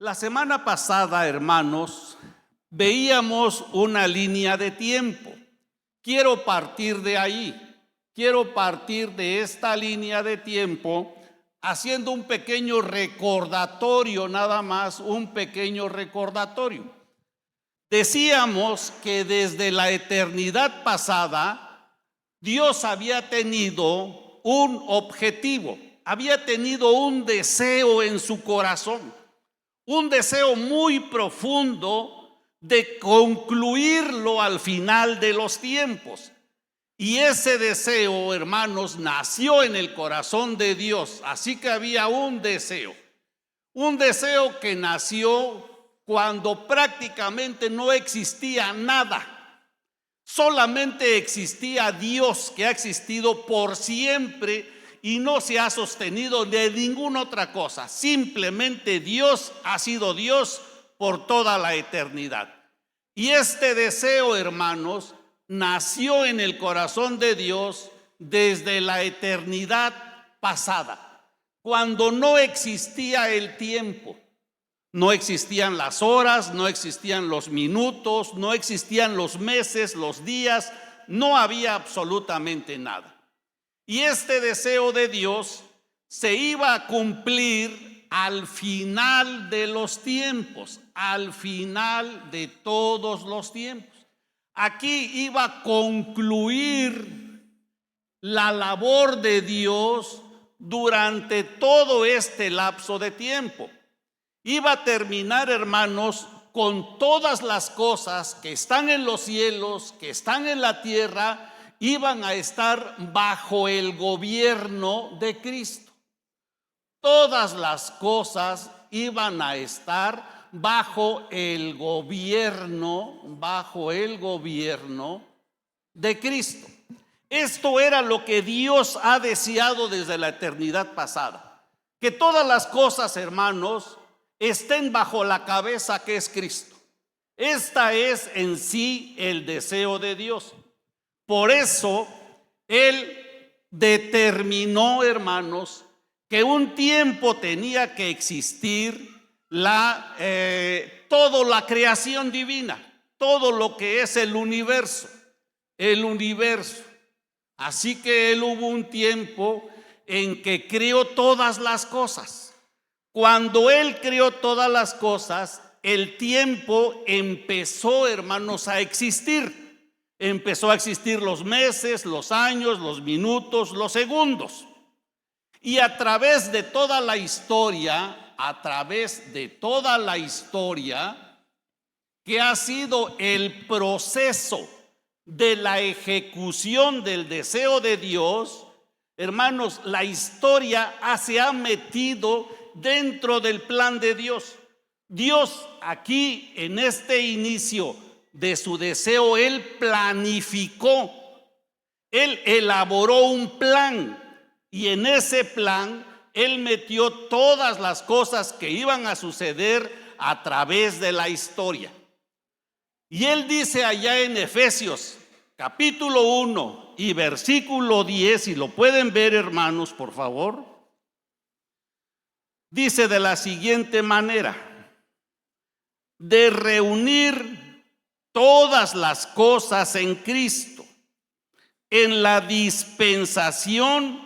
La semana pasada, hermanos, veíamos una línea de tiempo. Quiero partir de ahí. Quiero partir de esta línea de tiempo haciendo un pequeño recordatorio, nada más, un pequeño recordatorio. Decíamos que desde la eternidad pasada, Dios había tenido un objetivo, había tenido un deseo en su corazón, un deseo muy profundo de concluirlo al final de los tiempos. Y ese deseo, hermanos, nació en el corazón de Dios. Así que había un deseo que nació cuando prácticamente no existía nada. Solamente existía Dios, que ha existido por siempre y no se ha sostenido de ninguna otra cosa. Simplemente Dios ha sido Dios por toda la eternidad. Y este deseo, hermanos, nació en el corazón de Dios desde la eternidad pasada, cuando no existía el tiempo. No existían las horas, no existían los minutos, no existían los meses, los días, no había absolutamente nada. Y este deseo de Dios se iba a cumplir al final de los tiempos, al final de todos los tiempos. Aquí iba a concluir la labor de Dios durante todo este lapso de tiempo. Iba a terminar, hermanos, con todas las cosas que están en los cielos, que están en la tierra, iban a estar bajo el gobierno de Cristo. Todas las cosas iban a estar bajo el gobierno de Cristo. Esto era lo que Dios ha deseado desde la eternidad pasada. Que todas las cosas, hermanos, estén bajo la cabeza que es Cristo. Esta es en sí el deseo de Dios. Por eso Él determinó, hermanos, que un tiempo tenía que existir toda la creación divina, todo lo que es el universo. Así que Él hubo un tiempo en que creó todas las cosas. Cuando Él creó todas las cosas, el tiempo empezó, hermanos, a existir. Empezó a existir los meses, los años, los minutos, los segundos. Y a través de toda la historia, que ha sido el proceso de la ejecución del deseo de Dios, hermanos, la historia se ha metido dentro del plan de Dios. Dios aquí en este inicio de su deseo, Él planificó, Él elaboró un plan y en ese plan Él metió todas las cosas que iban a suceder a través de la historia. Y Él dice allá en Efesios capítulo 1 y versículo 10, y lo pueden ver, hermanos, por favor. Dice de la siguiente manera: de reunir todas las cosas en Cristo, en la dispensación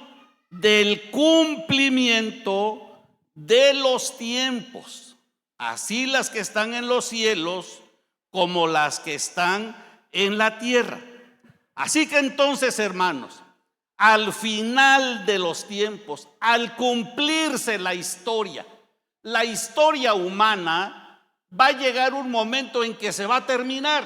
del cumplimiento de los tiempos, así las que están en los cielos como las que están en la tierra. Así que entonces, hermanos, al final de los tiempos, al cumplirse la historia humana, va a llegar un momento en que se va a terminar.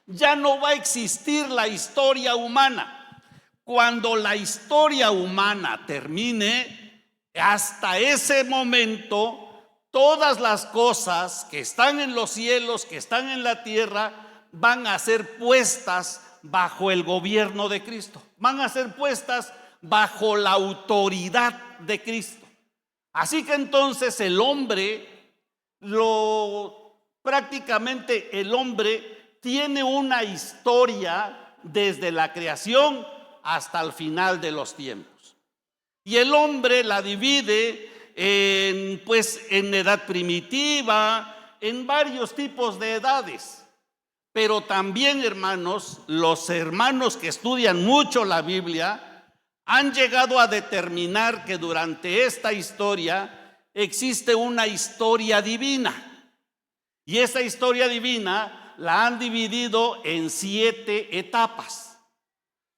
Ya no va a existir la historia humana. Cuando la historia humana termine, hasta ese momento, todas las cosas que están en los cielos, que están en la tierra, van a ser puestas bajo el gobierno de Cristo. Van a ser puestas bajo la autoridad de Cristo. Así que entonces el hombre prácticamente el hombre tiene una historia desde la creación hasta el final de los tiempos. Y el hombre la divide en edad primitiva, en varios tipos de edades. Pero también, hermanos, los hermanos que estudian mucho la Biblia han llegado a determinar que durante esta historia existe una historia divina. Y esa historia divina la han dividido en 7 etapas.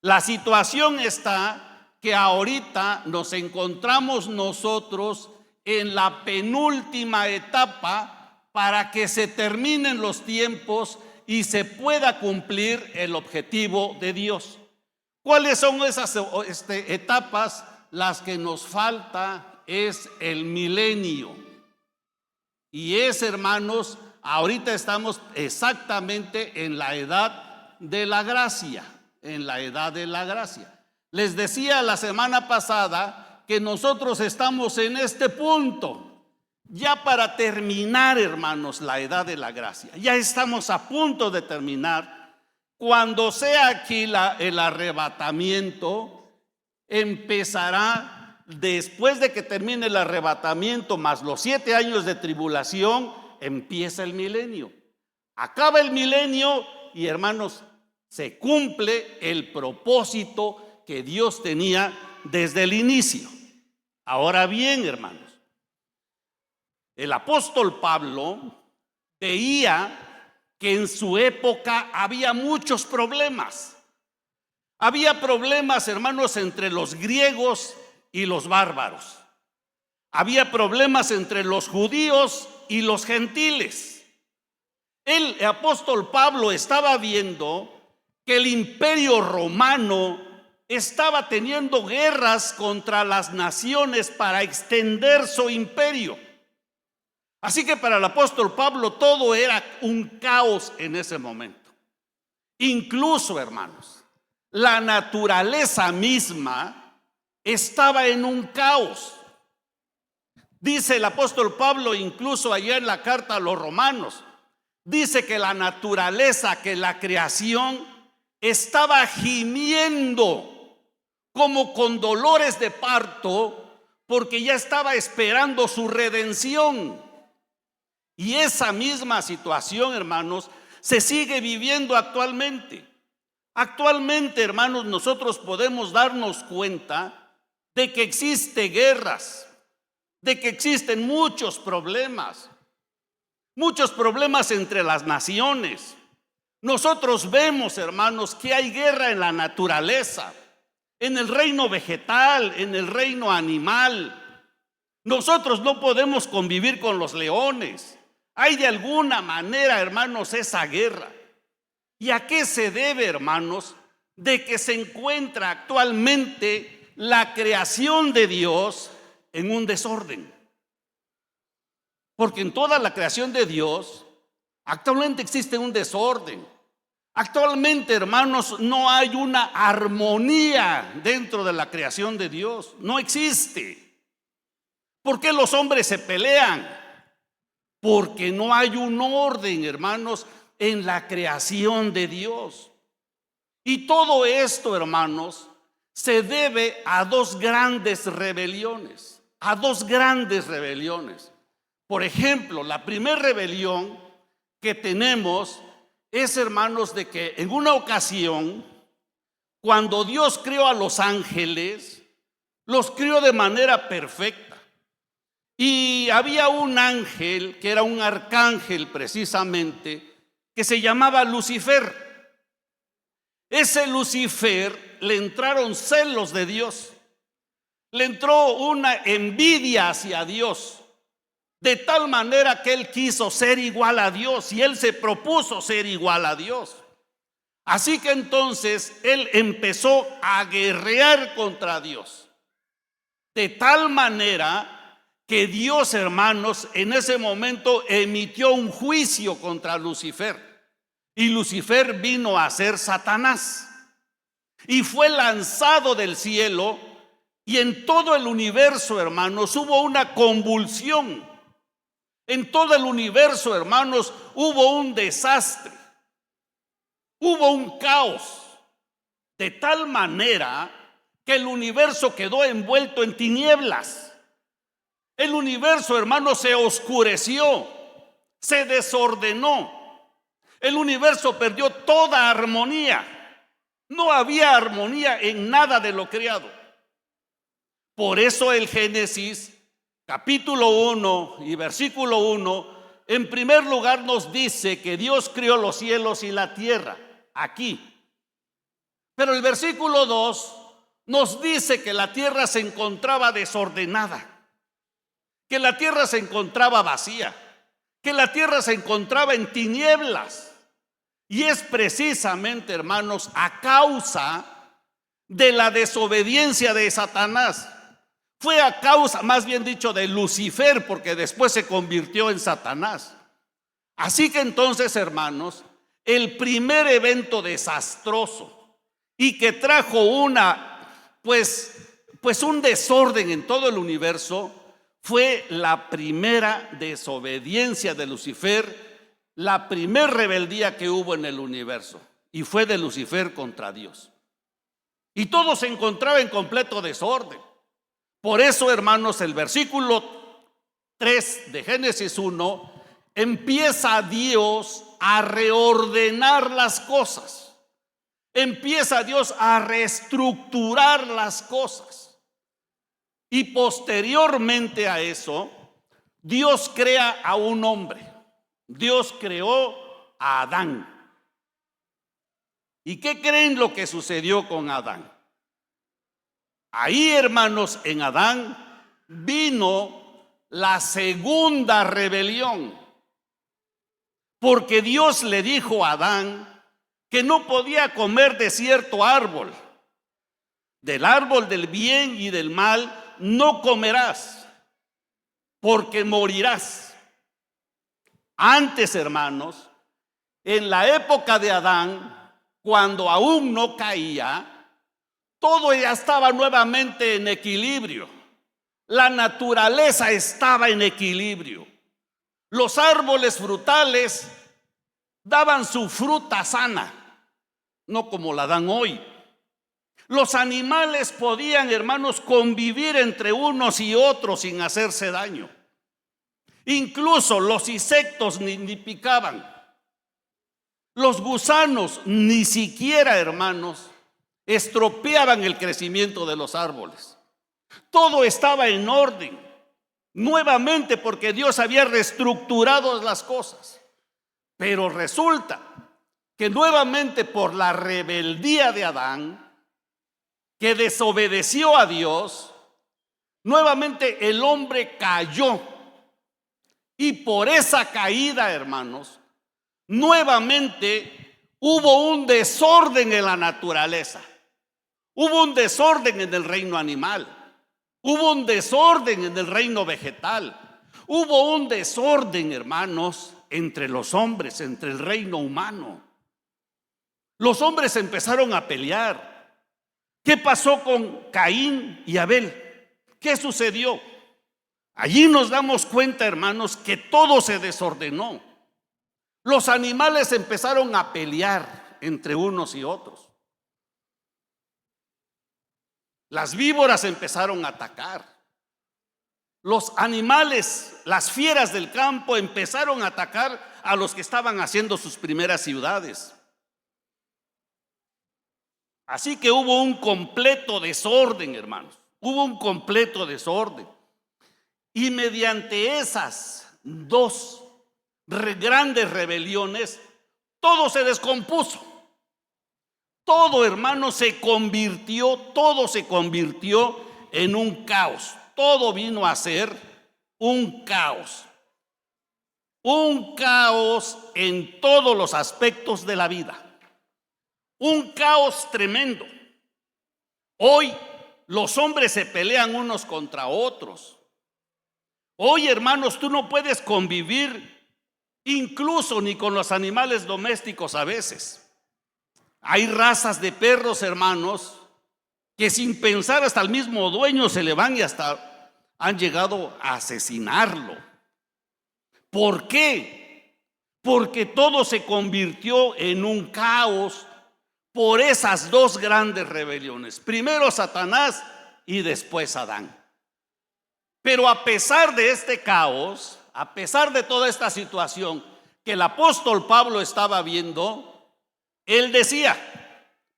La situación está que ahorita nos encontramos nosotros en la penúltima etapa para que se terminen los tiempos y se pueda cumplir el objetivo de Dios. ¿Cuáles son esas etapas? Las que nos falta es el milenio. Y hermanos, ahorita estamos exactamente en la edad de la gracia, en la edad de la gracia. Les decía la semana pasada que nosotros estamos en este punto, ya para terminar, hermanos, la edad de la gracia. Ya estamos a punto de terminar. Cuando sea aquí el arrebatamiento, empezará, después de que termine el arrebatamiento, más los 7 años de tribulación, empieza el milenio. Acaba el milenio y, hermanos, se cumple el propósito que Dios tenía desde el inicio. Ahora bien, hermanos, el apóstol Pablo veía que en su época había muchos problemas. Había problemas, hermanos, entre los griegos y los bárbaros. Había problemas entre los judíos y los gentiles. El apóstol Pablo estaba viendo que el imperio romano estaba teniendo guerras contra las naciones para extender su imperio. Así que para el apóstol Pablo todo era un caos en ese momento. Incluso, hermanos, la naturaleza misma estaba en un caos. Dice el apóstol Pablo, incluso allá en la carta a los romanos, dice que la naturaleza, que la creación estaba gimiendo como con dolores de parto, porque ya estaba esperando su redención. Y esa misma situación, hermanos, se sigue viviendo actualmente. Actualmente, hermanos, nosotros podemos darnos cuenta de que existen guerras, de que existen muchos problemas entre las naciones. Nosotros vemos, hermanos, que hay guerra en la naturaleza, en el reino vegetal, en el reino animal. Nosotros no podemos convivir con los leones. Hay de alguna manera, hermanos, esa guerra. ¿Y a qué se debe, hermanos? De que se encuentra actualmente la creación de Dios en un desorden. Porque en toda la creación de Dios actualmente existe un desorden. Actualmente, hermanos, no hay una armonía dentro de la creación de Dios. No existe. ¿Por qué los hombres se pelean? Porque no hay un orden, hermanos, en la creación de Dios. Y todo esto, hermanos, se debe a 2 grandes rebeliones. A 2 grandes rebeliones. Por ejemplo, la primera rebelión que tenemos es, hermanos, de que en una ocasión, cuando Dios creó a los ángeles, los creó de manera perfecta. Y había un ángel, que era un arcángel precisamente, que se llamaba Lucifer. Ese Lucifer le entraron celos de Dios, le entró una envidia hacia Dios, de tal manera que él quiso ser igual a Dios y él se propuso ser igual a Dios. Así que entonces él empezó a guerrear contra Dios, de tal manera que Dios, hermanos, en ese momento emitió un juicio contra Lucifer, y Lucifer vino a ser Satanás y fue lanzado del cielo, y en todo el universo, hermanos, hubo una convulsión. En todo el universo, hermanos, hubo un desastre, hubo un caos, de tal manera que el universo quedó envuelto en tinieblas. El universo, hermanos, se oscureció, se desordenó. El universo perdió toda armonía. No había armonía en nada de lo creado. Por eso el Génesis, capítulo 1 y versículo 1, en primer lugar nos dice que Dios creó los cielos y la tierra, aquí. Pero el versículo 2 nos dice que la tierra se encontraba desordenada, que la tierra se encontraba vacía, que la tierra se encontraba en tinieblas. Y es precisamente, hermanos, a causa de la desobediencia de Satanás. Fue a causa, más bien dicho, de Lucifer, porque después se convirtió en Satanás. Así que entonces, hermanos, el primer evento desastroso y que trajo un desorden en todo el universo fue la primera desobediencia de Lucifer, la primera rebeldía que hubo en el universo, y fue de Lucifer contra Dios. Y todo se encontraba en completo desorden. Por eso, hermanos, el versículo 3 de Génesis 1 empieza Dios a reordenar las cosas. Empieza Dios a reestructurar las cosas. Y posteriormente a eso, Dios crea a un hombre. Dios creó a Adán. ¿Y qué creen lo que sucedió con Adán? Ahí, hermanos, en Adán vino la segunda rebelión, porque Dios le dijo a Adán que no podía comer de cierto árbol. Del árbol del bien y del mal no comerás, porque morirás. Antes, hermanos, en la época de Adán, cuando aún no caía, todo ya estaba nuevamente en equilibrio. La naturaleza estaba en equilibrio. Los árboles frutales daban su fruta sana, no como la dan hoy. Los animales podían, hermanos, convivir entre unos y otros sin hacerse daño. Incluso los insectos ni picaban. Los gusanos ni siquiera, hermanos, estropeaban el crecimiento de los árboles. Todo estaba en orden, nuevamente, porque Dios había reestructurado las cosas. Pero resulta que nuevamente por la rebeldía de Adán, que desobedeció a Dios, nuevamente el hombre cayó. Y por esa caída, hermanos, nuevamente hubo un desorden en la naturaleza. Hubo un desorden en el reino animal. Hubo un desorden en el reino vegetal. Hubo un desorden, hermanos, entre los hombres, entre el reino humano. Los hombres empezaron a pelear. ¿Qué pasó con Caín y Abel? ¿Qué sucedió? Allí nos damos cuenta, hermanos, que todo se desordenó. Los animales empezaron a pelear entre unos y otros. Las víboras empezaron a atacar. Los animales, las fieras del campo empezaron a atacar a los que estaban haciendo sus primeras ciudades. Así que hubo un completo desorden, hermanos. Hubo un completo desorden. Y mediante esas dos grandes rebeliones, todo se descompuso. Todo, hermano, todo se convirtió en un caos. Todo vino a ser un caos. Un caos en todos los aspectos de la vida. Un caos tremendo. Hoy los hombres se pelean unos contra otros. Hoy, hermanos, tú no puedes convivir incluso ni con los animales domésticos a veces. Hay razas de perros, hermanos, que sin pensar hasta el mismo dueño se le van y hasta han llegado a asesinarlo. ¿Por qué? Porque todo se convirtió en un caos por esas dos grandes rebeliones. Primero Satanás y después Adán. Pero a pesar de este caos, a pesar de toda esta situación que el apóstol Pablo estaba viendo, él decía,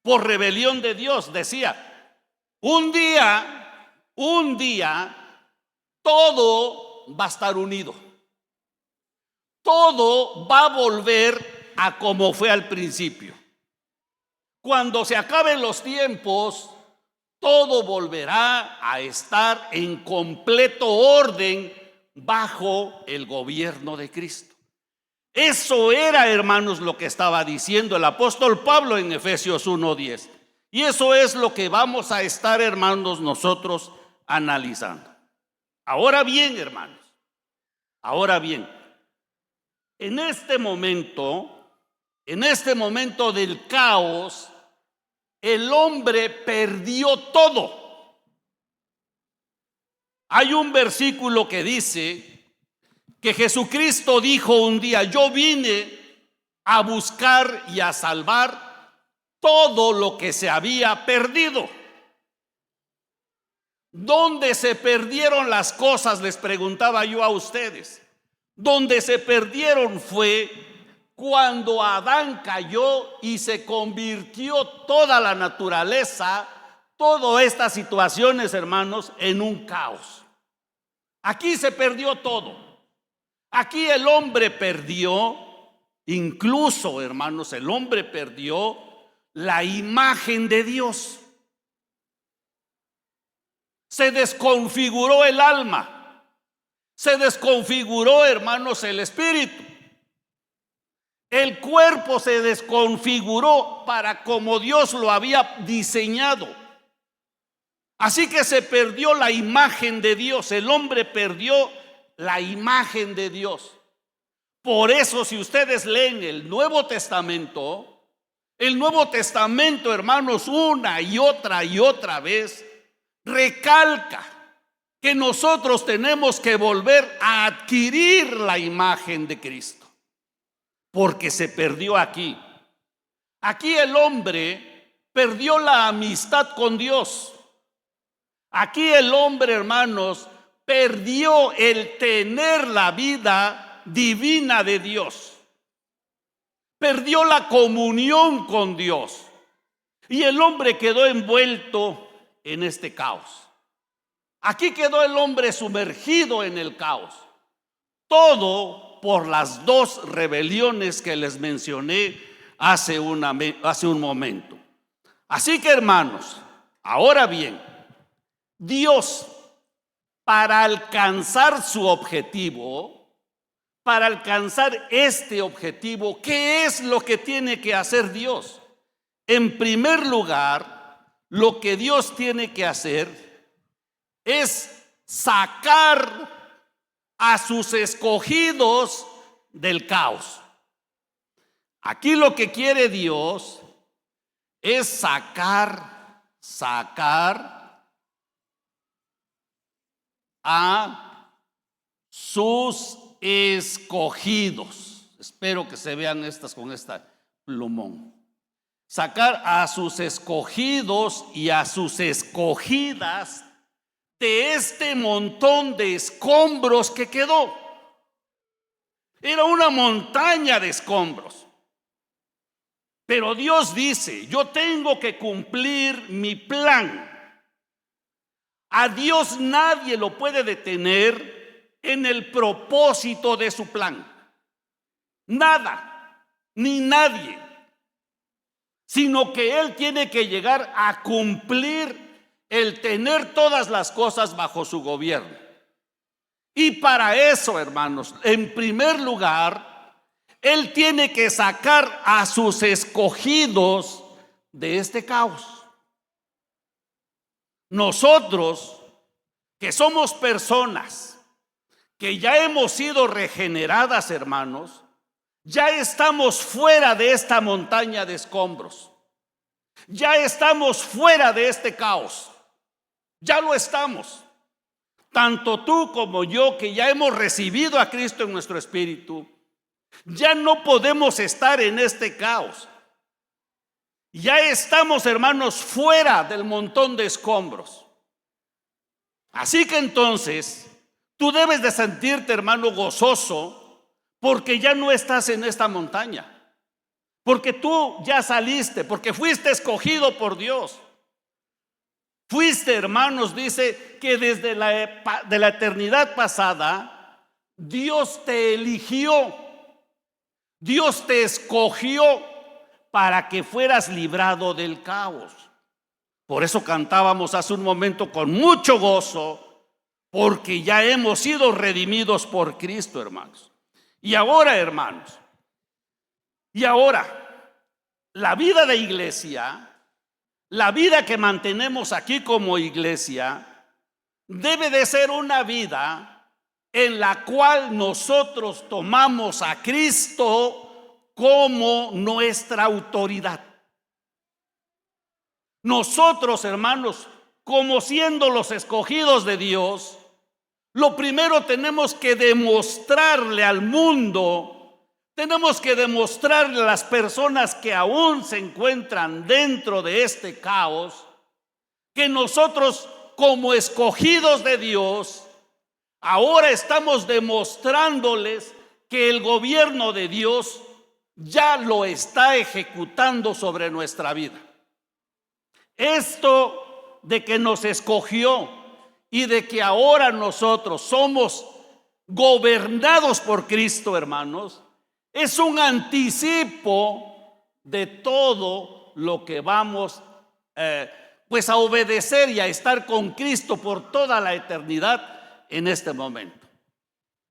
por rebelión de Dios, decía, un día, todo va a estar unido. Todo va a volver a como fue al principio. Cuando se acaben los tiempos, todo volverá a estar en completo orden bajo el gobierno de Cristo. Eso era, hermanos, lo que estaba diciendo el apóstol Pablo en Efesios 1:10. Y eso es lo que vamos a estar, hermanos, nosotros analizando. Ahora bien, hermanos, en este momento del caos, el hombre perdió todo. Hay un versículo que dice que Jesucristo dijo un día: yo vine a buscar y a salvar todo lo que se había perdido. ¿Dónde se perdieron las cosas? Les preguntaba yo a ustedes. Donde se perdieron fue cuando Adán cayó y se convirtió toda la naturaleza, todas estas situaciones, hermanos, en un caos. Aquí se perdió todo. Aquí el hombre perdió, incluso, hermanos, el hombre perdió la imagen de Dios. Se desconfiguró el alma. Se desconfiguró, hermanos, el espíritu. El cuerpo se desconfiguró para como Dios lo había diseñado. Así que se perdió la imagen de Dios. El hombre perdió la imagen de Dios. Por eso, si ustedes leen el Nuevo Testamento, hermanos, una y otra vez recalca que nosotros tenemos que volver a adquirir la imagen de Cristo. Porque se perdió aquí. Aquí el hombre perdió la amistad con Dios. Aquí el hombre, hermanos, perdió el tener la vida divina de Dios. Perdió la comunión con Dios. Y el hombre quedó envuelto en este caos. Aquí quedó el hombre sumergido en el caos. Todo por las dos rebeliones que les mencioné hace un momento. Así que, hermanos, ahora bien, Dios, para alcanzar su objetivo, para alcanzar este objetivo, ¿qué es lo que tiene que hacer Dios? En primer lugar, lo que Dios tiene que hacer es sacar a sus escogidos del caos. Aquí lo que quiere Dios es sacar a sus escogidos. Espero que se vean estas con esta plumón. Sacar a sus escogidos y a sus escogidas de este montón de escombros que quedó. Era una montaña de escombros. Pero Dios dice: yo tengo que cumplir mi plan. A Dios nadie lo puede detener en el propósito de su plan. Nada, ni nadie. Sino que Él tiene que llegar a cumplir el tener todas las cosas bajo su gobierno. Y para eso, hermanos, en primer lugar, Él tiene que sacar a sus escogidos de este caos. Nosotros, que somos personas que ya hemos sido regeneradas, hermanos, ya estamos fuera de esta montaña de escombros. Ya estamos fuera de este caos. Ya lo estamos. Tanto tú como yo, que ya hemos recibido a Cristo en nuestro espíritu, ya no podemos estar en este caos. Ya estamos, hermanos, fuera del montón de escombros. Así que entonces, Tú debes de sentirte, hermano, gozoso, porque ya no estás en esta montaña. Porque tú ya saliste, porque fuiste escogido por Dios. Fuiste, hermanos, dice que desde de la eternidad pasada, Dios te eligió, Dios te escogió para que fueras librado del caos. Por eso cantábamos hace un momento con mucho gozo, porque ya hemos sido redimidos por Cristo, hermanos. Y ahora, hermanos, la vida de iglesia, la vida que mantenemos aquí como iglesia, debe de ser una vida en la cual nosotros tomamos a Cristo como nuestra autoridad. Nosotros, hermanos, como siendo los escogidos de Dios, lo primero tenemos que demostrarle al mundo, tenemos que demostrarle a las personas que aún se encuentran dentro de este caos, que nosotros como escogidos de Dios, ahora estamos demostrándoles que el gobierno de Dios ya lo está ejecutando sobre nuestra vida. Esto de que nos escogió y de que ahora nosotros somos gobernados por Cristo, hermanos, es un anticipo de todo lo que vamos pues a obedecer y a estar con Cristo por toda la eternidad en este momento.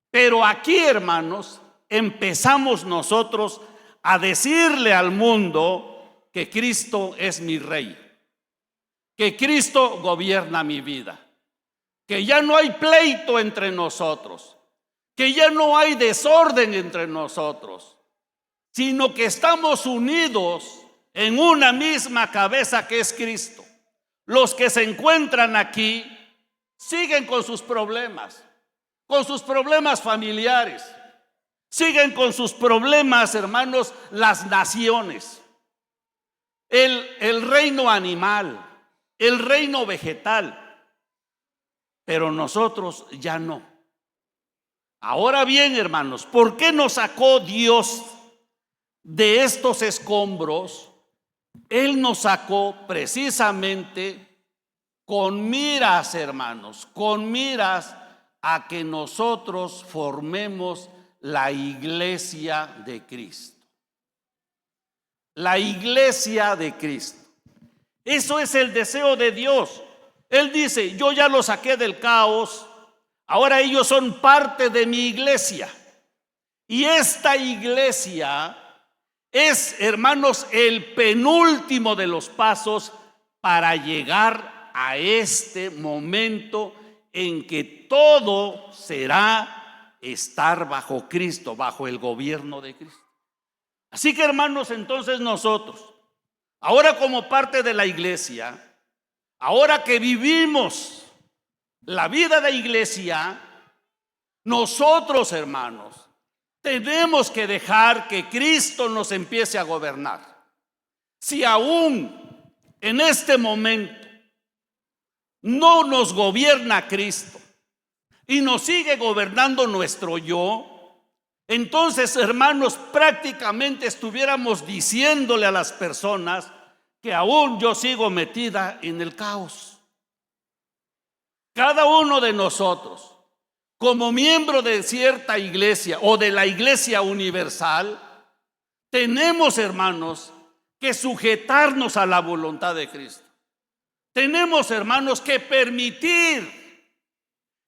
Pero aquí, hermanos, empezamos nosotros a decirle al mundo que Cristo es mi Rey, que Cristo gobierna mi vida, que ya no hay pleito entre nosotros, que ya no hay desorden entre nosotros, sino que estamos unidos en una misma cabeza que es Cristo. Los que se encuentran aquí siguen con sus problemas familiares, siguen con sus problemas, hermanos, las naciones, el reino animal, el reino vegetal, pero nosotros ya no. Ahora bien, hermanos, ¿por qué nos sacó Dios de estos escombros? Él nos sacó precisamente con miras, hermanos, con miras a que nosotros formemos la iglesia de Cristo. La iglesia de Cristo. Eso es el deseo de Dios. Él dice, yo ya los saqué del caos, ahora ellos son parte de mi iglesia. Y esta iglesia es, hermanos, el penúltimo de los pasos para llegar a este momento en que todo será estar bajo Cristo, bajo el gobierno de Cristo. Así que, hermanos, entonces nosotros, ahora como parte de la iglesia, ahora que vivimos la vida de iglesia, nosotros, hermanos, tenemos que dejar que Cristo nos empiece a gobernar. Si aún en este momento no nos gobierna Cristo y nos sigue gobernando nuestro yo, entonces, hermanos, prácticamente estuviéramos diciéndole a las personas que aún yo sigo metida en el caos. Cada uno de nosotros, como miembro de cierta iglesia o de la iglesia universal, tenemos, hermanos, que sujetarnos a la voluntad de Cristo. Tenemos, hermanos, que permitir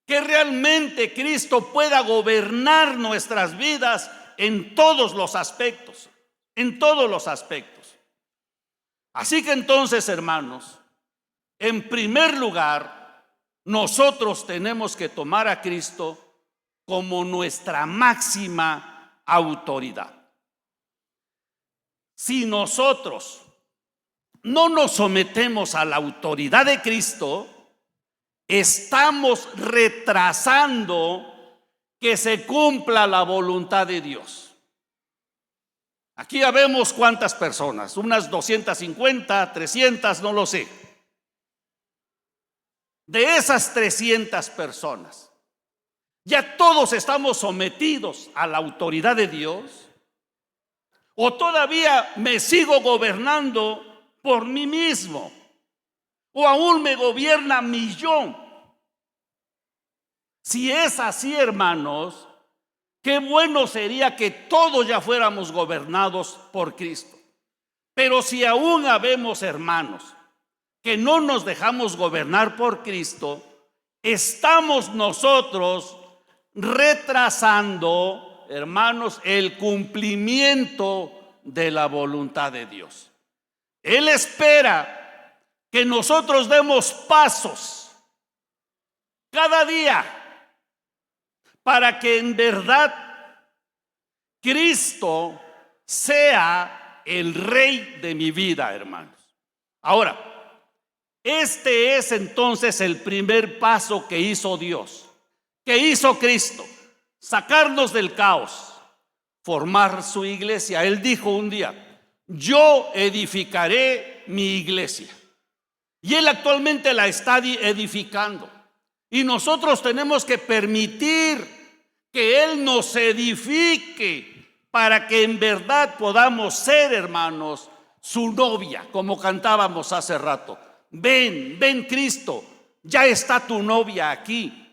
que realmente Cristo pueda gobernar nuestras vidas en todos los aspectos, en todos los aspectos. Así que entonces, hermanos, en primer lugar, nosotros tenemos que tomar a Cristo como nuestra máxima autoridad. Si nosotros no nos sometemos a la autoridad de Cristo, estamos retrasando que se cumpla la voluntad de Dios. Aquí ya vemos cuántas personas, unas 250, 300, no lo sé. De esas 300 personas, ¿Ya todos estamos sometidos a la autoridad de Dios? ¿O todavía me sigo gobernando por mí mismo? ¿O aún me gobierna mi yo? Si es así, hermanos, qué bueno sería que todos ya fuéramos gobernados por Cristo. Pero si aún habemos hermanos que no nos dejamos gobernar por Cristo, estamos nosotros retrasando, hermanos, el cumplimiento de la voluntad de Dios. Él espera que nosotros demos pasos cada día para que en verdad Cristo sea el Rey de mi vida, hermanos. Ahora, este es entonces el primer paso que hizo Dios, que hizo Cristo: sacarnos del caos, formar su iglesia. Él dijo un día: yo edificaré mi iglesia. Y Él actualmente la está edificando. Y nosotros tenemos que permitir que Él nos edifique para que en verdad podamos ser, hermanos, su novia, como cantábamos hace rato. Ven, ven Cristo, ya está tu novia aquí.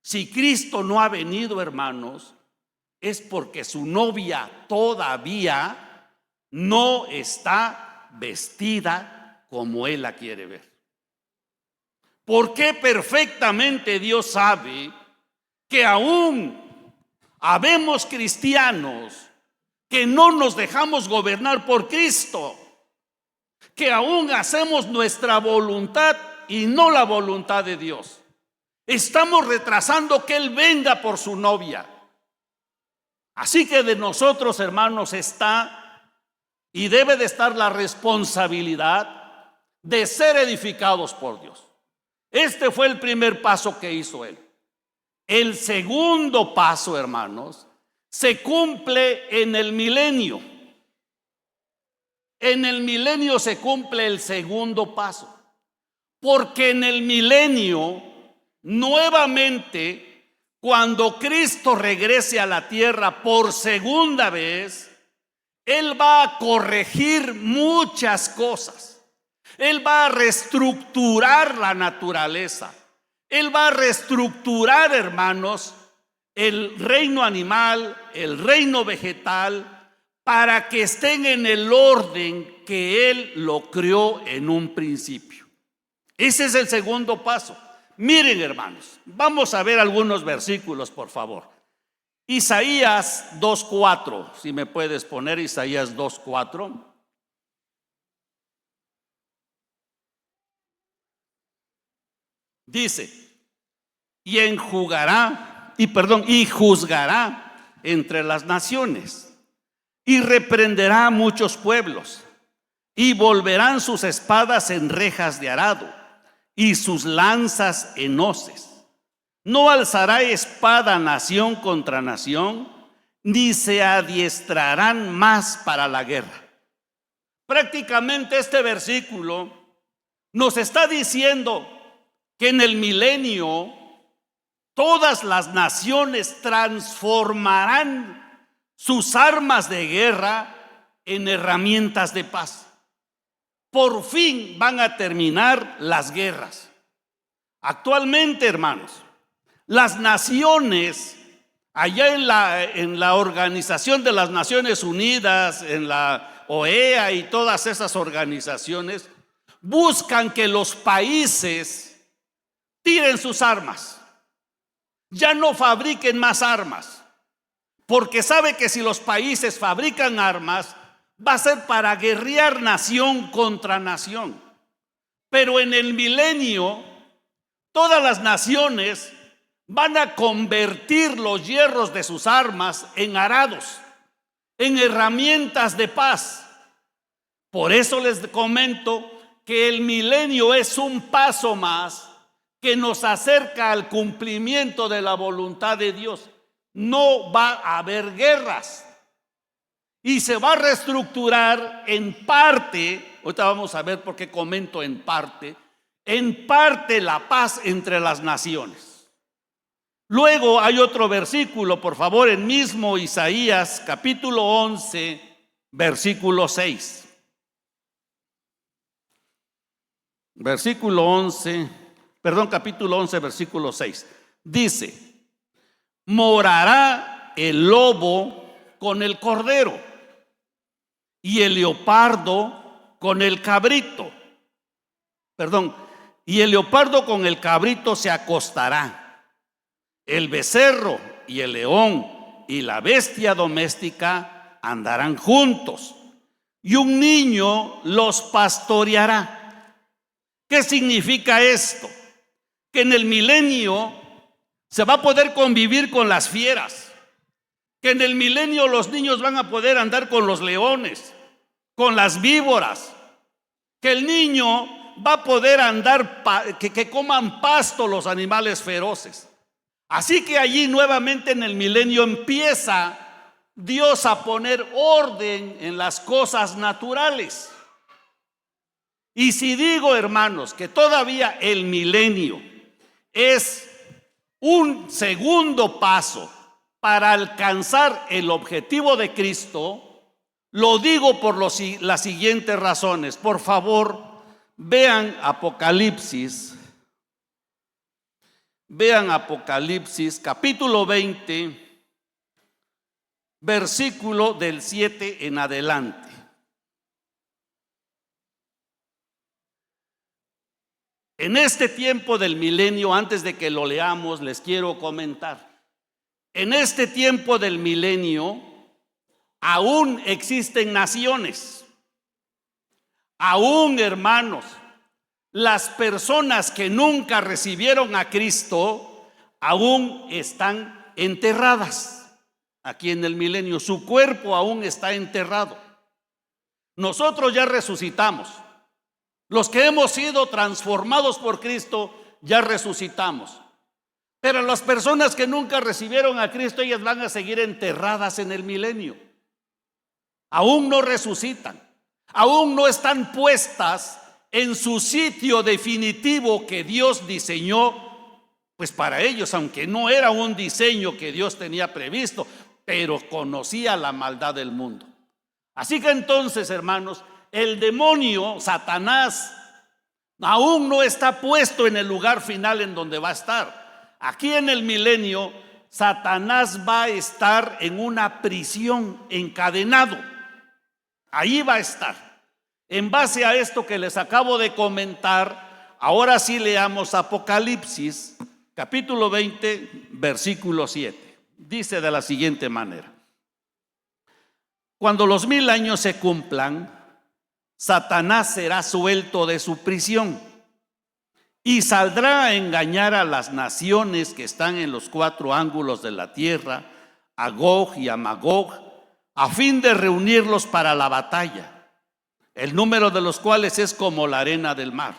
Si Cristo no ha venido, hermanos, es porque su novia todavía no está vestida como Él la quiere ver. Porque perfectamente Dios sabe que aún habemos cristianos que no nos dejamos gobernar por Cristo, que aún hacemos nuestra voluntad y no la voluntad de Dios. Estamos retrasando que Él venga por su novia. Así que de nosotros, hermanos, está y debe de estar la responsabilidad de ser edificados por Dios. Este fue el primer paso que hizo Él. El segundo paso, hermanos, se cumple en el milenio. En el milenio se cumple el segundo paso, porque en el milenio, nuevamente, cuando Cristo regrese a la tierra por segunda vez, Él va a corregir muchas cosas. Él va a reestructurar la naturaleza. Él va a reestructurar, hermanos, el reino animal, el reino vegetal, para que estén en el orden que Él lo creó en un principio. Ese es el segundo paso. Miren, hermanos, vamos a ver algunos versículos, por favor. Isaías 2:4, si me puedes poner Isaías 2:4. Dice: y juzgará entre las naciones, y reprenderá a muchos pueblos, y volverán sus espadas en rejas de arado, y sus lanzas en hoces. No alzará espada nación contra nación, ni se adiestrarán más para la guerra. Prácticamente este versículo nos está diciendo que en el milenio todas las naciones transformarán sus armas de guerra en herramientas de paz. Por fin van a terminar las guerras. Actualmente, hermanos, las naciones, allá en la Organización de las Naciones Unidas, en la OEA y todas esas organizaciones, buscan que los países tiren sus armas, ya no fabriquen más armas, porque sabe que si los países fabrican armas, va a ser para guerrear nación contra nación. Pero en el milenio, todas las naciones van a convertir los hierros de sus armas en arados, en herramientas de paz. Por eso les comento que el milenio es un paso más que nos acerca al cumplimiento de la voluntad de Dios. No va a haber guerras y se va a reestructurar en parte. Ahorita vamos a ver por qué comento en parte la paz entre las naciones. Luego hay otro versículo, por favor, en mismo Isaías, capítulo 11, versículo 6. Capítulo 11, versículo 6. Dice: morará el lobo con el cordero y el leopardo con el cabrito. Y el leopardo con el cabrito se acostará. El becerro y el león y la bestia doméstica andarán juntos, y un niño los pastoreará. ¿Qué significa esto? Que en el milenio se va a poder convivir con las fieras, que en el milenio los niños van a poder andar con los leones, con las víboras, que el niño va a poder andar, que coman pasto los animales feroces. Así que allí nuevamente en el milenio empieza Dios a poner orden en las cosas naturales. Y si digo, hermanos, que todavía el milenio es un segundo paso para alcanzar el objetivo de Cristo, lo digo por las siguientes razones. Por favor, vean Apocalipsis capítulo 20, versículo del 7 en adelante. En este tiempo del milenio, antes de que lo leamos, les quiero comentar. En este tiempo del milenio aún existen naciones, aún, hermanos, las personas que nunca recibieron a Cristo aún están enterradas aquí en el milenio. Su cuerpo aún está enterrado. Nosotros ya resucitamos. Los que hemos sido transformados por Cristo ya resucitamos. Pero las personas que nunca recibieron a Cristo, ellas van a seguir enterradas en el milenio. Aún no resucitan. Aún no están puestas en su sitio definitivo que Dios diseñó, pues para ellos, aunque no era un diseño que Dios tenía previsto, pero conocía la maldad del mundo. Así que entonces, hermanos, el demonio, Satanás, aún no está puesto en el lugar final en donde va a estar. Aquí en el milenio, Satanás va a estar en una prisión, encadenado. Ahí va a estar. En base a esto que les acabo de comentar, ahora sí leamos Apocalipsis, capítulo 20, versículo 7. Dice de la siguiente manera: cuando los 1000 años se cumplan, Satanás será suelto de su prisión y saldrá a engañar a las naciones que están en los 4 ángulos de la tierra, a Gog y a Magog, a fin de reunirlos para la batalla, el número de los cuales es como la arena del mar.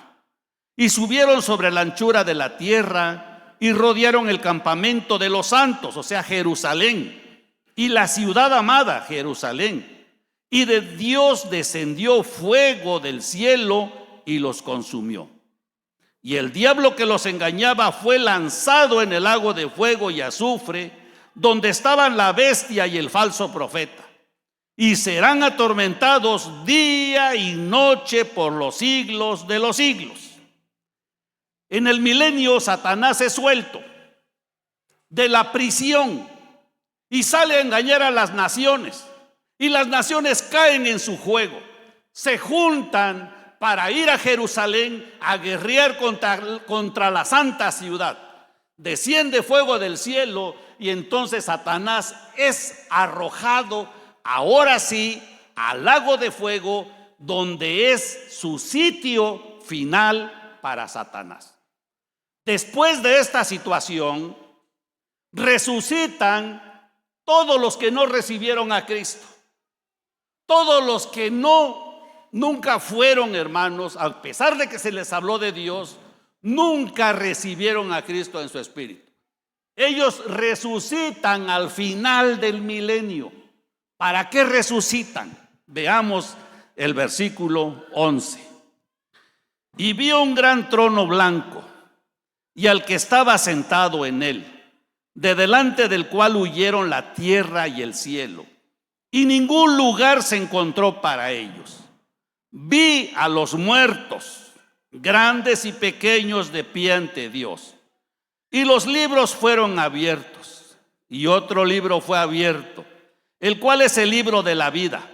Y subieron sobre la anchura de la tierra y rodearon el campamento de los santos, o sea, Jerusalén, y la ciudad amada, Jerusalén. Y de Dios descendió fuego del cielo y los consumió. Y el diablo que los engañaba fue lanzado en el lago de fuego y azufre, donde estaban la bestia y el falso profeta. Y serán atormentados día y noche por los siglos de los siglos. En el milenio, Satanás es suelto de la prisión y sale a engañar a las naciones. Y las naciones caen en su juego. Se juntan para ir a Jerusalén a guerrear contra la santa ciudad. Desciende fuego del cielo y entonces Satanás es arrojado, ahora sí, al lago de fuego, donde es su sitio final para Satanás. Después de esta situación, resucitan todos los que no recibieron a Cristo. Todos los que nunca fueron, hermanos, a pesar de que se les habló de Dios, nunca recibieron a Cristo en su espíritu. Ellos resucitan al final del milenio. ¿Para qué resucitan? Veamos el versículo 11. Y vio un gran trono blanco y al que estaba sentado en él, de delante del cual huyeron la tierra y el cielo, y ningún lugar se encontró para ellos. Vi a los muertos, grandes y pequeños, de pie ante Dios, y los libros fueron abiertos, y otro libro fue abierto, el cual es el libro de la vida,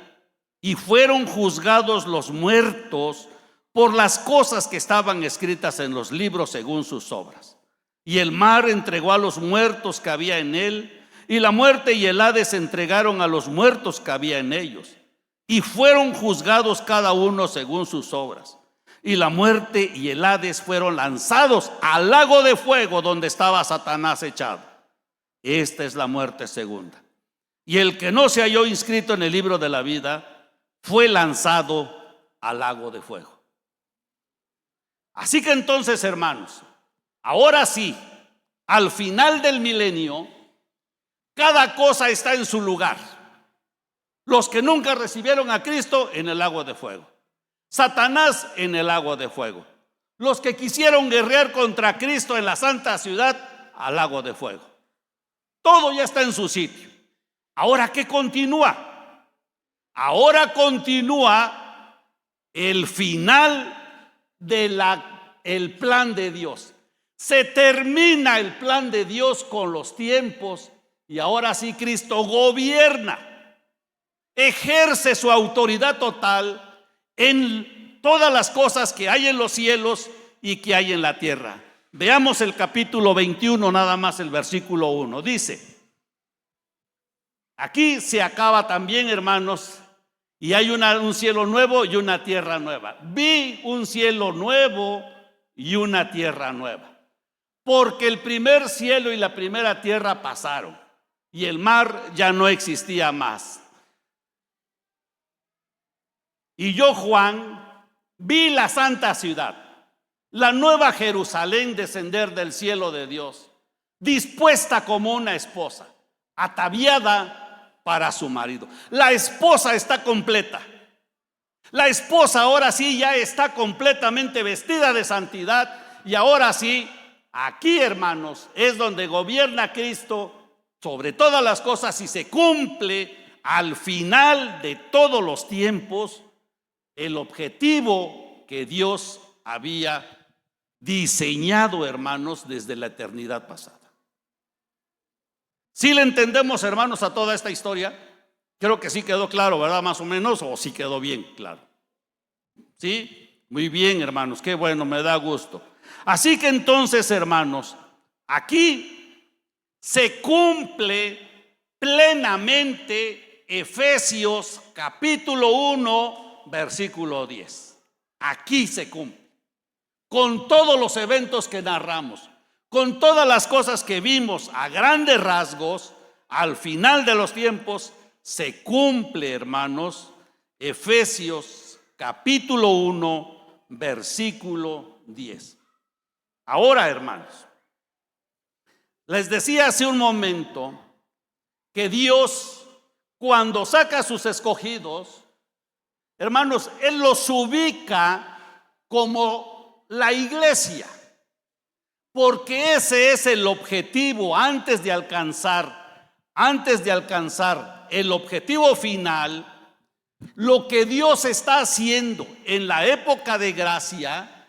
y fueron juzgados los muertos por las cosas que estaban escritas en los libros según sus obras. Y el mar entregó a los muertos que había en él, y la muerte y el Hades entregaron a los muertos que había en ellos, y fueron juzgados cada uno según sus obras. Y la muerte y el Hades fueron lanzados al lago de fuego donde estaba Satanás echado. Esta es la muerte segunda. Y el que no se halló inscrito en el libro de la vida fue lanzado al lago de fuego. Así que entonces, hermanos, ahora sí, al final del milenio, cada cosa está en su lugar. Los que nunca recibieron a Cristo, en el lago de fuego. Satanás, en el lago de fuego. Los que quisieron guerrear contra Cristo en la santa ciudad, al lago de fuego. Todo ya está en su sitio. Ahora, ¿qué continúa? Ahora continúa el final del plan de Dios. Se termina el plan de Dios con los tiempos y ahora sí Cristo gobierna, ejerce su autoridad total en todas las cosas que hay en los cielos y que hay en la tierra. Veamos el capítulo 21, nada más el versículo 1. Dice, aquí se acaba también, hermanos, y hay un cielo nuevo y una tierra nueva. Vi un cielo nuevo y una tierra nueva, porque el primer cielo y la primera tierra pasaron y el mar ya no existía más. Y yo, Juan, vi la santa ciudad, la nueva Jerusalén, descender del cielo de Dios, dispuesta como una esposa, ataviada para su marido. La esposa está completa. La esposa ahora sí ya está completamente vestida de santidad. Y ahora sí, aquí, hermanos, es donde gobierna Cristo sobre todas las cosas y se cumple al final de todos los tiempos el objetivo que Dios había diseñado, hermanos, desde la eternidad pasada. ¿Sí le entendemos, hermanos, a toda esta historia? Creo que sí quedó claro, ¿verdad? Más o menos, o sí quedó bien claro. ¿Sí? Muy bien, hermanos, qué bueno, me da gusto. Así que entonces, hermanos, aquí se cumple plenamente Efesios capítulo 1, versículo 10. Aquí se cumple, con todos los eventos que narramos, con todas las cosas que vimos a grandes rasgos, al final de los tiempos, se cumple, hermanos, Efesios capítulo 1, versículo 10. Ahora, hermanos, les decía hace un momento que Dios, cuando saca a sus escogidos, hermanos, Él los ubica como la iglesia. Porque ese es el objetivo antes de alcanzar el objetivo final. Lo que Dios está haciendo en la época de gracia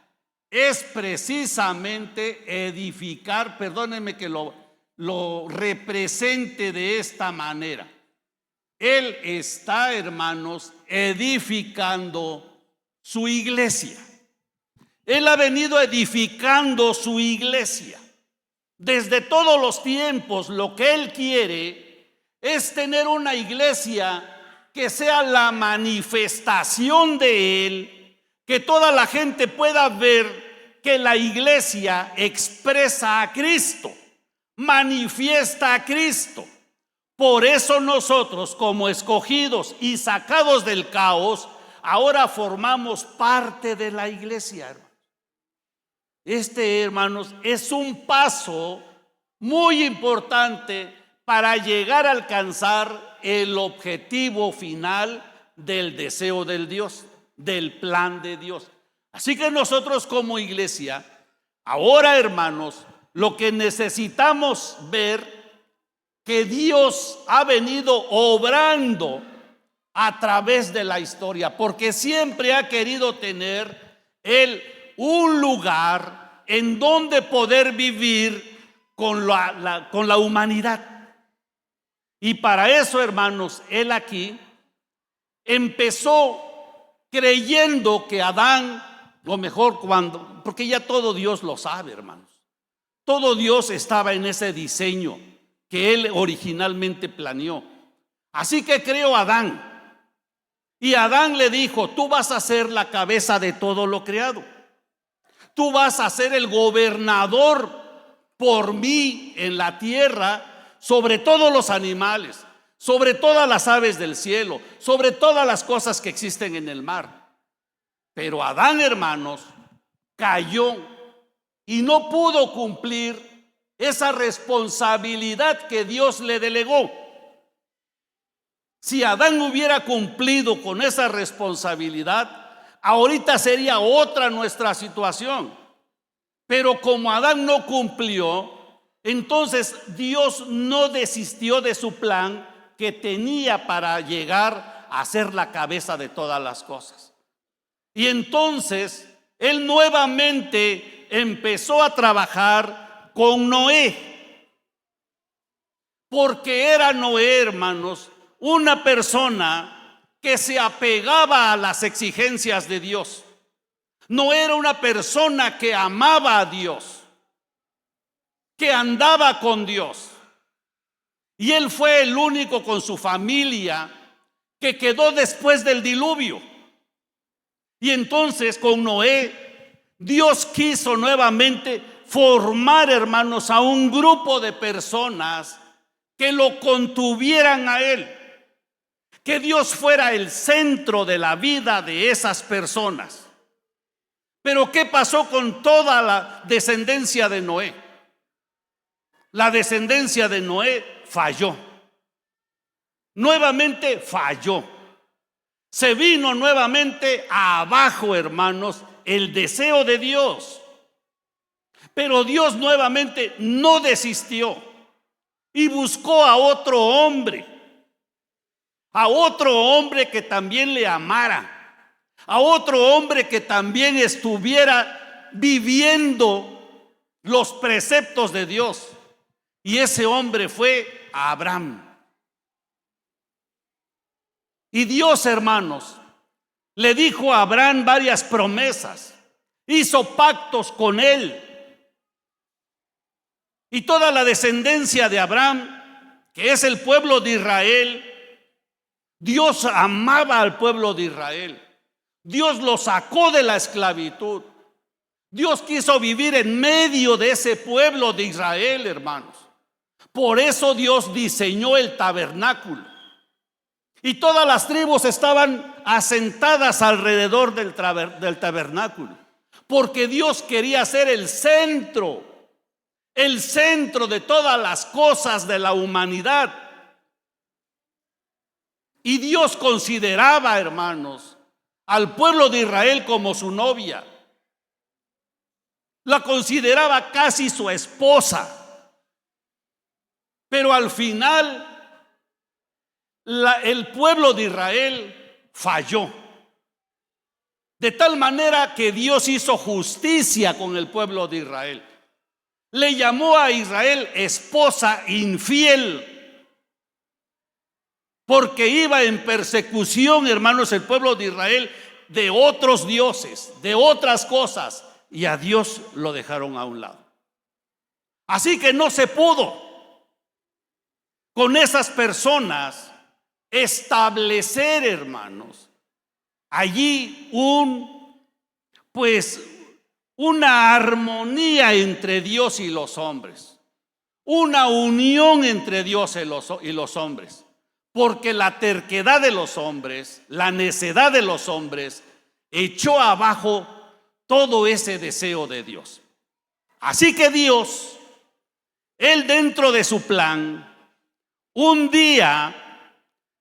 es precisamente edificar, perdónenme que lo represente de esta manera. Él está, hermanos, edificando su iglesia. Él ha venido edificando su iglesia. Desde todos los tiempos, lo que Él quiere es tener una iglesia que sea la manifestación de Él, que toda la gente pueda ver que la iglesia expresa a Cristo, manifiesta a Cristo. Por eso nosotros, como escogidos y sacados del caos, ahora formamos parte de la iglesia, hermanos. Hermanos, es un paso muy importante para llegar a alcanzar el objetivo final del deseo del Dios, del plan de Dios. Así que nosotros como iglesia, ahora, hermanos, lo que necesitamos ver que Dios ha venido obrando a través de la historia, porque siempre ha querido tener Él un lugar en donde poder vivir con la humanidad. Y para eso, hermanos, Él aquí empezó creyendo que Adán, lo mejor porque ya todo Dios lo sabe, hermanos. Todo Dios estaba en ese diseño que Él originalmente planeó. Así que creó a Adán. Y Adán le dijo: tú vas a ser la cabeza de todo lo creado. Tú vas a ser el gobernador por mí en la tierra, sobre todos los animales, sobre todas las aves del cielo, sobre todas las cosas que existen en el mar. Pero Adán, hermanos, cayó y no pudo cumplir esa responsabilidad que Dios le delegó. Si Adán hubiera cumplido con esa responsabilidad, ahorita sería otra nuestra situación. Pero como Adán no cumplió, entonces Dios no desistió de su plan que tenía para llegar a ser la cabeza de todas las cosas. Y entonces Él nuevamente empezó a trabajar con Noé, porque era Noé, hermanos, una persona que se apegaba a las exigencias de Dios. No era una persona que amaba a Dios, que andaba con Dios. Y él fue el único con su familia que quedó después del diluvio. Y entonces con Noé, Dios quiso nuevamente formar, hermanos, a un grupo de personas que lo contuvieran a él. Que Dios fuera el centro de la vida de esas personas. Pero ¿qué pasó con toda la descendencia de Noé? La descendencia de Noé falló. Nuevamente falló. Se vino nuevamente abajo, hermanos, el deseo de Dios. Pero Dios nuevamente no desistió y buscó a otro hombre que también le amara, a otro hombre que también estuviera viviendo los preceptos de Dios. Y ese hombre fue Abraham. Y Dios, hermanos, le dijo a Abraham varias promesas, hizo pactos con él. Y toda la descendencia de Abraham, que es el pueblo de Israel, Dios amaba al pueblo de Israel. Dios lo sacó de la esclavitud. Dios quiso vivir en medio de ese pueblo de Israel, hermanos. Por eso Dios diseñó el tabernáculo. Y todas las tribus estaban asentadas alrededor del tabernáculo, porque Dios quería ser el centro de todas las cosas de la humanidad. Y Dios consideraba, hermanos, al pueblo de Israel como su novia. La consideraba casi su esposa. Pero al final el pueblo de Israel falló. De tal manera que Dios hizo justicia con el pueblo de Israel. Le llamó a Israel esposa infiel, porque iba en persecución, hermanos, el pueblo de Israel de otros dioses, de otras cosas, y a Dios lo dejaron a un lado. Así que no se pudo con esas personas establecer, hermanos, allí una armonía entre Dios y los hombres, una unión entre Dios y los hombres, porque la terquedad de los hombres, la necedad de los hombres, echó abajo todo ese deseo de Dios. Así que Dios, Él dentro de su plan, un día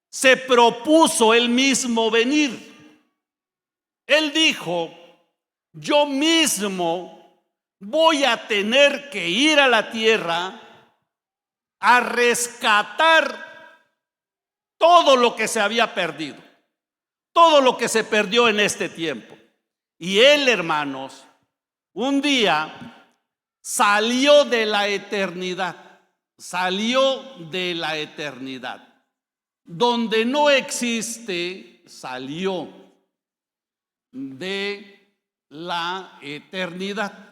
se propuso Él mismo venir. Él dijo: yo mismo voy a tener que ir a la tierra a rescatar todo lo que se había perdido, todo lo que se perdió en este tiempo. Y Él, hermanos, un día salió de la eternidad, donde no existe, salió de la eternidad.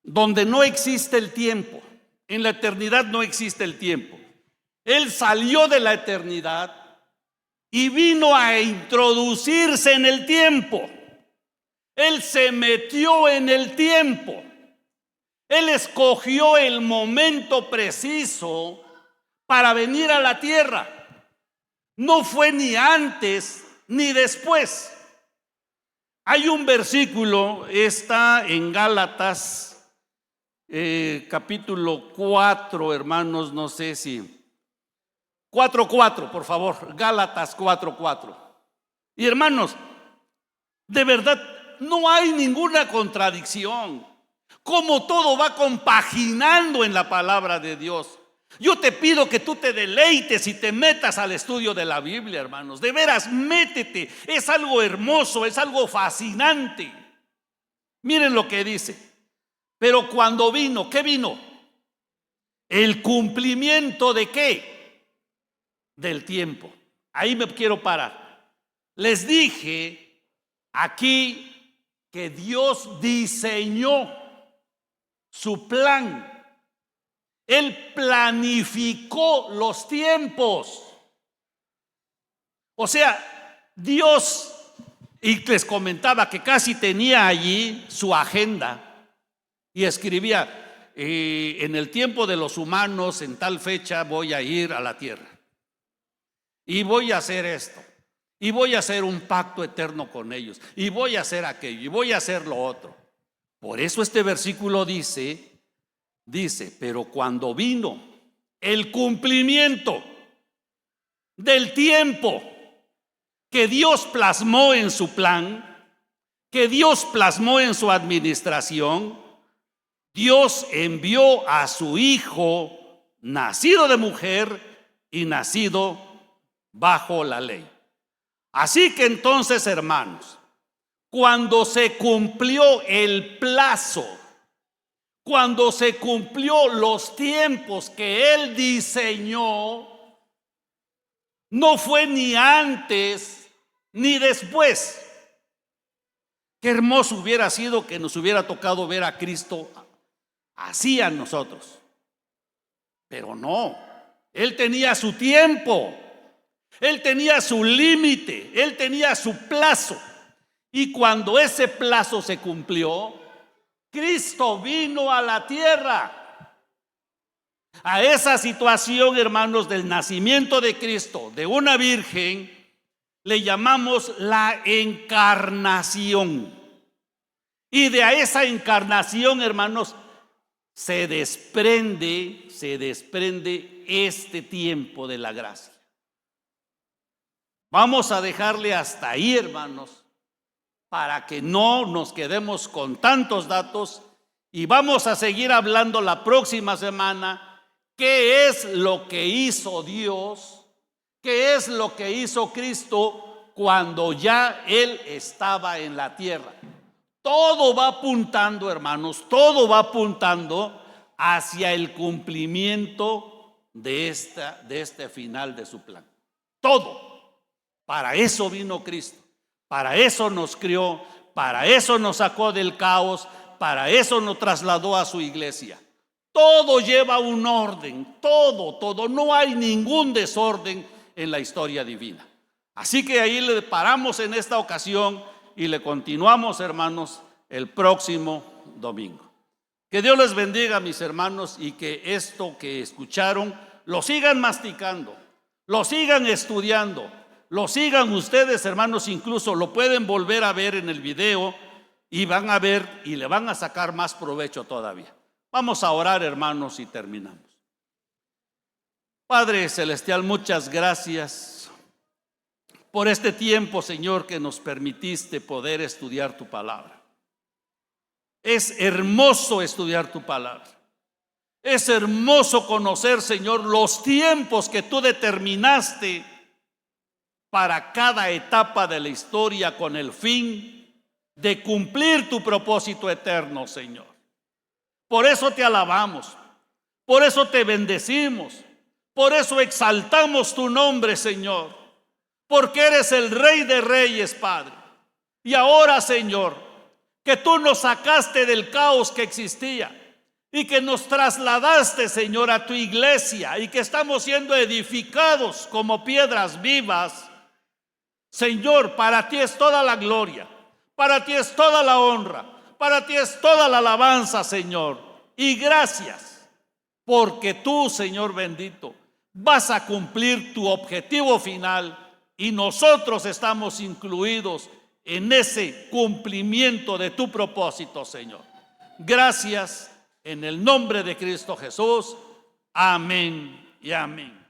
Donde no existe el tiempo. En la eternidad no existe el tiempo. Él salió de la eternidad y vino a introducirse en el tiempo. Él se metió en el tiempo. Él escogió el momento preciso para venir a la tierra. No fue ni antes ni después. Hay un versículo, está en Gálatas capítulo 4, hermanos, no sé si 4:4, por favor, Gálatas 4:4. Y hermanos, de verdad no hay ninguna contradicción. Como todo va compaginando en la palabra de Dios. Yo te pido que tú te deleites y te metas al estudio de la Biblia, hermanos. De veras, métete. Es algo hermoso, es algo fascinante. Miren lo que dice. Pero cuando vino, ¿qué vino? El cumplimiento de ¿qué? Del tiempo. Ahí me quiero parar. Les dije aquí que Dios diseñó su plan. Él planificó los tiempos. O sea, Dios, y les comentaba que casi tenía allí su agenda y escribía, en el tiempo de los humanos, en tal fecha voy a ir a la tierra y voy a hacer esto y voy a hacer un pacto eterno con ellos y voy a hacer aquello y voy a hacer lo otro. Por eso este versículo dice, pero cuando vino el cumplimiento del tiempo que Dios plasmó en su plan, que Dios plasmó en su administración, Dios envió a su Hijo, nacido de mujer y nacido bajo la ley. Así que entonces, hermanos, cuando se cumplió el plazo, cuando se cumplió los tiempos que Él diseñó, no fue ni antes ni después. Qué hermoso hubiera sido que nos hubiera tocado ver a Cristo así a nosotros. Pero no, Él tenía su tiempo, Él tenía su límite, Él tenía su plazo. Y cuando ese plazo se cumplió, Cristo vino a la tierra. A esa situación, hermanos, del nacimiento de Cristo, de una virgen, le llamamos la encarnación. Y de esa encarnación, hermanos, se desprende este tiempo de la gracia. Vamos a dejarle hasta ahí, hermanos, para que no nos quedemos con tantos datos, y vamos a seguir hablando la próxima semana qué es lo que hizo Dios, qué es lo que hizo Cristo cuando ya Él estaba en la tierra. Todo va apuntando, hermanos, todo va apuntando hacia el cumplimiento de este final de su plan. Todo. Para eso vino Cristo. Para eso nos crió, para eso nos sacó del caos, para eso nos trasladó a su iglesia. Todo lleva un orden, todo, no hay ningún desorden en la historia divina. Así que ahí le paramos en esta ocasión y le continuamos, hermanos, el próximo domingo. Que Dios les bendiga, mis hermanos, y que esto que escucharon lo sigan masticando, lo sigan estudiando, lo sigan ustedes, hermanos, incluso lo pueden volver a ver en el video y van a ver y le van a sacar más provecho todavía. Vamos a orar, hermanos, y terminamos. Padre celestial, muchas gracias por este tiempo, Señor, que nos permitiste poder estudiar tu palabra. Es hermoso estudiar tu palabra. Es hermoso conocer, Señor, los tiempos que tú determinaste para cada etapa de la historia con el fin de cumplir tu propósito eterno, Señor. Por eso te alabamos, por eso te bendecimos, por eso exaltamos tu nombre, Señor, porque eres el Rey de Reyes, Padre. Y ahora, Señor, que tú nos sacaste del caos que existía y que nos trasladaste, Señor, a tu iglesia y que estamos siendo edificados como piedras vivas. Señor, para ti es toda la gloria, para ti es toda la honra, para ti es toda la alabanza, Señor. Y gracias, porque tú, Señor bendito, vas a cumplir tu objetivo final y nosotros estamos incluidos en ese cumplimiento de tu propósito, Señor. Gracias en el nombre de Cristo Jesús. Amén y amén.